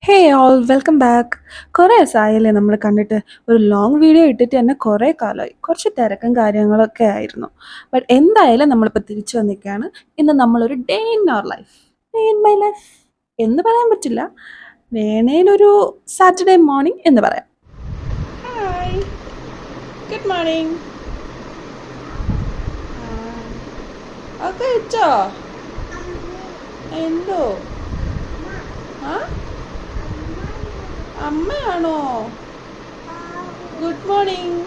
ഹേ all welcome back. കുറേ ദിവസമായല്ലേ നമ്മൾ കണ്ടിട്ട്. ഒരു ലോങ് വീഡിയോ ഇട്ടിട്ട് തന്നെ കുറേ കാലമായി. കുറച്ച് തിരക്കും കാര്യങ്ങളൊക്കെ ആയിരുന്നു. ബട്ട് എന്തായാലും നമ്മളിപ്പോൾ തിരിച്ചു വന്നിരിക്കുകയാണ്. ഇന്ന് നമ്മളൊരു day in our life, day in my life എന്ന് പറയാൻ പറ്റില്ല, വേണേലൊരു സാറ്റർഡേ മോർണിംഗ് എന്ന് പറയാം. Hi, good morning. ഒക്കെ വെച്ചോ? എന്തോ ആ അമ്മയാണോ? Good morning.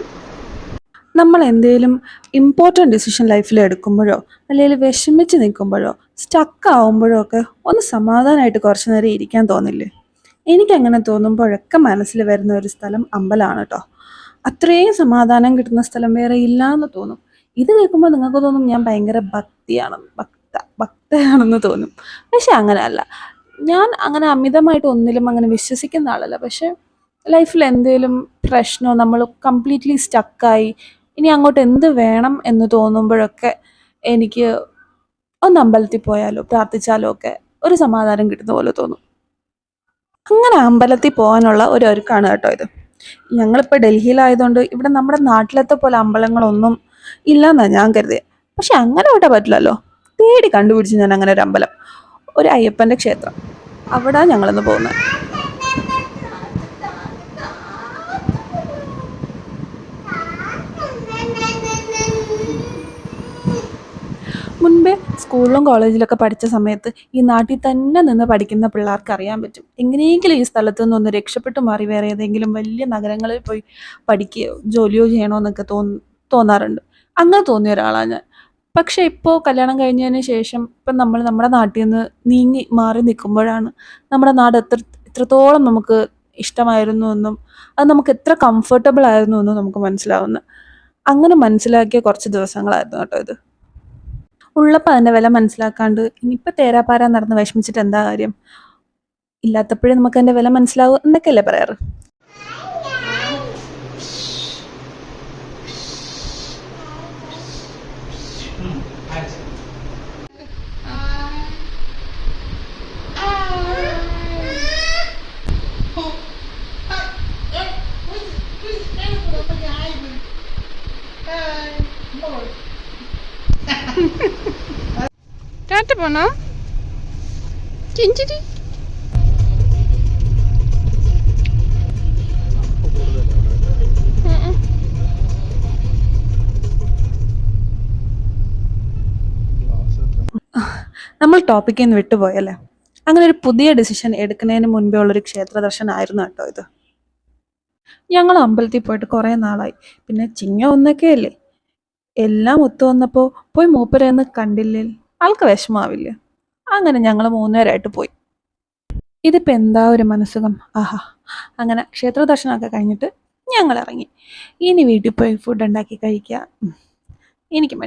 നമ്മൾ എന്തെങ്കിലും ഇമ്പോർട്ടൻ്റ് ഡിസിഷൻ ലൈഫിൽ എടുക്കുമ്പോഴോ അല്ലെങ്കിൽ വിഷമിച്ച് നിൽക്കുമ്പോഴോ സ്റ്റക്ക് ആവുമ്പോഴോ ഒക്കെ ഒന്ന് സമാധാനമായിട്ട് കുറച്ച് നേരം ഇരിക്കാൻ തോന്നില്ലേ? എനിക്കങ്ങനെ തോന്നുമ്പോഴൊക്കെ മനസ്സിൽ വരുന്ന ഒരു സ്ഥലം അമ്പലമാണ് കേട്ടോ. അത്രയും സമാധാനം കിട്ടുന്ന സ്ഥലം വേറെ ഇല്ല എന്ന് തോന്നും. ഇത് കേൾക്കുമ്പോൾ നിങ്ങൾക്ക് തോന്നും ഞാൻ ഭയങ്കര ഭക്തയാണെന്ന് തോന്നും. പക്ഷെ അങ്ങനെയല്ല. ഞാൻ അങ്ങനെ അമിതമായിട്ട് ഒന്നിലും അങ്ങനെ വിശ്വസിക്കുന്ന ആളല്ല. പക്ഷെ ലൈഫിൽ എന്തെങ്കിലും പ്രശ്നമോ നമ്മൾ കംപ്ലീറ്റ്ലി സ്റ്റക്കായി ഇനി അങ്ങോട്ട് എന്ത് വേണം എന്ന് തോന്നുമ്പോഴൊക്കെ എനിക്ക് ഒന്ന് അമ്പലത്തിൽ പോയാലോ പ്രാർത്ഥിച്ചാലോ ഒക്കെ ഒരു സമാധാനം കിട്ടുന്ന പോലെ തോന്നും. അങ്ങനെ അമ്പലത്തിൽ പോകാനുള്ള ഒരു ഒരുക്കാണ് കേട്ടോ ഇത്. ഞങ്ങളിപ്പോൾ ഡൽഹിയിലായതുകൊണ്ട് ഇവിടെ നമ്മുടെ നാട്ടിലത്തെ പോലെ അമ്പലങ്ങളൊന്നും ഇല്ലെന്നാണ് ഞാൻ കരുതിയത്. പക്ഷെ അങ്ങനെ വിട്ടാൽ പറ്റില്ലല്ലോ. തേടി കണ്ടുപിടിച്ച് ഞാൻ അങ്ങനെ ഒരു അമ്പലം, ഒരു അയ്യപ്പൻ്റെ ക്ഷേത്രം. അവിടെ ഞങ്ങളിന്ന് പോകുന്നത്. മുൻപേ സ്കൂളിലും കോളേജിലൊക്കെ പഠിച്ച സമയത്ത് ഈ നാട്ടിൽ തന്നെ നിന്ന് പഠിക്കുന്ന പിള്ളേർക്ക് അറിയാൻ പറ്റും, എങ്ങനെയെങ്കിലും ഈ സ്ഥലത്തു നിന്നൊന്ന് രക്ഷപ്പെട്ടു മാറി വേറെ ഏതെങ്കിലും വലിയ നഗരങ്ങളിൽ പോയി പഠിക്കുകയോ ജോലിയോ ചെയ്യണമെന്നൊക്കെ തോന്നാറുണ്ട്. അങ്ങനെ തോന്നിയ ഒരാളാണ് ഞാൻ. പക്ഷെ ഇപ്പോൾ കല്യാണം കഴിഞ്ഞതിന് ശേഷം ഇപ്പം നമ്മൾ നമ്മുടെ നാട്ടിൽ നിന്ന് നീങ്ങി മാറി നിൽക്കുമ്പോഴാണ് നമ്മുടെ നാട് എത്രത്തോളം നമുക്ക് ഇഷ്ടമായിരുന്നു എന്നും അത് നമുക്ക് എത്ര കംഫർട്ടബിൾ ആയിരുന്നു എന്നും നമുക്ക് മനസ്സിലാവുന്നത്. അങ്ങനെ മനസ്സിലാക്കിയ കുറച്ച് ദിവസങ്ങളായിരുന്നു കേട്ടോ ഇത്. ഉള്ളപ്പോൾ അതിൻ്റെ വില മനസ്സിലാക്കാണ്ട് ഇനിയിപ്പോൾ തേരാപ്പാര നടന്ന് വിഷമിച്ചിട്ട് എന്താ കാര്യം? ഇല്ലാത്തപ്പോഴേ നമുക്ക് അതിൻ്റെ വില മനസ്സിലാവും എന്നൊക്കെയല്ലേ പറയാറ്. ടാറ്റ പോണോ ചിഞ്ചിരി? നമ്മൾ ടോപ്പിക്കിൽ നിന്ന് വിട്ടുപോയല്ലേ. അങ്ങനെ ഒരു പുതിയ ഡിസിഷൻ എടുക്കുന്നതിന് മുൻപേ ഉള്ളൊരു ക്ഷേത്ര ദർശനമായിരുന്നു കേട്ടോ ഇത്. ഞങ്ങൾ അമ്പലത്തിൽ പോയിട്ട് കുറേ നാളായി. പിന്നെ ചിങ്ങ ഒന്നൊക്കെ അല്ലേ, എല്ലാം ഒത്തു വന്നപ്പോൾ പോയി മൂപ്പരെന്ന് കണ്ടില്ലേ ആൾക്ക് വിഷമാവില്ലേ. അങ്ങനെ ഞങ്ങൾ 3 പേരായിട്ട് പോയി. ഇതിപ്പോൾ എന്താ ഒരു മനസ്സുഖം, ആഹാ. അങ്ങനെ ക്ഷേത്ര ദർശനമൊക്കെ കഴിഞ്ഞിട്ട് ഞങ്ങൾ ഇറങ്ങി. ഇനി വീട്ടിൽ പോയി ഫുഡ് ഉണ്ടാക്കി കഴിക്കുക. എനിക്ക്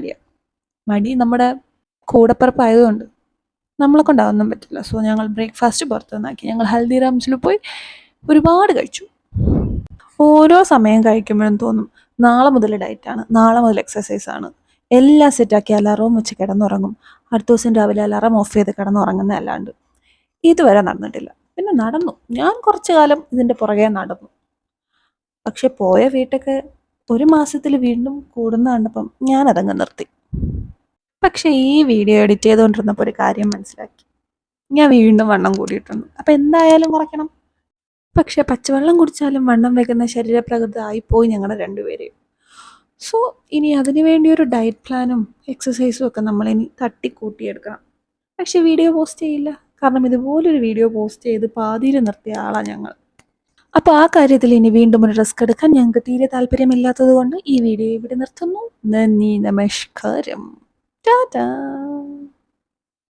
മടി നമ്മുടെ കൂടപ്പിറപ്പായതുകൊണ്ട് നമ്മളെ കൊണ്ടാവൊന്നും പറ്റില്ല. സോ ഞങ്ങൾ ബ്രേക്ക്ഫാസ്റ്റ് പുറത്തുനിന്നാക്കി. ഞങ്ങൾ ഹൽദിറാംസിൽ പോയി ഒരുപാട് കഴിച്ചു. ഓരോ സമയം കഴിക്കുമ്പോഴും തോന്നും നാളെ മുതൽ ഡയറ്റാണ്, നാളെ മുതൽ എക്സസൈസാണ്. എല്ലാം സെറ്റാക്കി അലാറവും വെച്ച് കിടന്നുറങ്ങും. അടുത്ത ദിവസം രാവിലെ അലാറം ഓഫ് ചെയ്ത് കിടന്നുറങ്ങുന്നതല്ലാണ്ട് ഇതുവരെ നടന്നിട്ടില്ല. പിന്നെ നടന്നു, ഞാൻ കുറച്ചു കാലം ഇതിൻ്റെ പുറകെ നടന്നു. പക്ഷെ പോയ വീട്ടൊക്കെ 1 മാസത്തിൽ വീണ്ടും കൂടുന്ന കണ്ടപ്പം ഞാനതങ്ങ് നിർത്തി. പക്ഷെ ഈ വീഡിയോ എഡിറ്റ് ചെയ്തുകൊണ്ടിരുന്നപ്പോൾ ഒരു കാര്യം മനസ്സിലാക്കി, ഞാൻ വീണ്ടും വണ്ണം കൂടിയിട്ടുണ്ട്. അപ്പം എന്തായാലും കുറയ്ക്കണം. പക്ഷെ പച്ചവെള്ളം കുടിച്ചാലും വണ്ണം വെക്കുന്ന ശരീരപ്രകൃതി ആയിപ്പോയി ഞങ്ങളുടെ രണ്ടുപേരെയും. സോ ഇനി അതിനു വേണ്ടി ഒരു ഡയറ്റ് പ്ലാനും എക്സസൈസും ഒക്കെ നമ്മളിനി തട്ടിക്കൂട്ടിയെടുക്കണം. പക്ഷെ വീഡിയോ പോസ്റ്റ് ചെയ്യില്ല, കാരണം ഇതുപോലൊരു വീഡിയോ പോസ്റ്റ് ചെയ്ത് പാതിയിൽ നിർത്തിയ ആളാണ് ഞങ്ങൾ. അപ്പോൾ ആ കാര്യത്തിൽ ഇനി വീണ്ടും ഒരു റിസ്ക് എടുക്കാൻ ഞങ്ങൾക്ക് തീരെ താല്പര്യമില്ലാത്തത് കൊണ്ട് ഈ വീഡിയോ ഇവിടെ നിർത്തുന്നു. നന്ദി, നമസ്കാരം, ടാറ്റാ.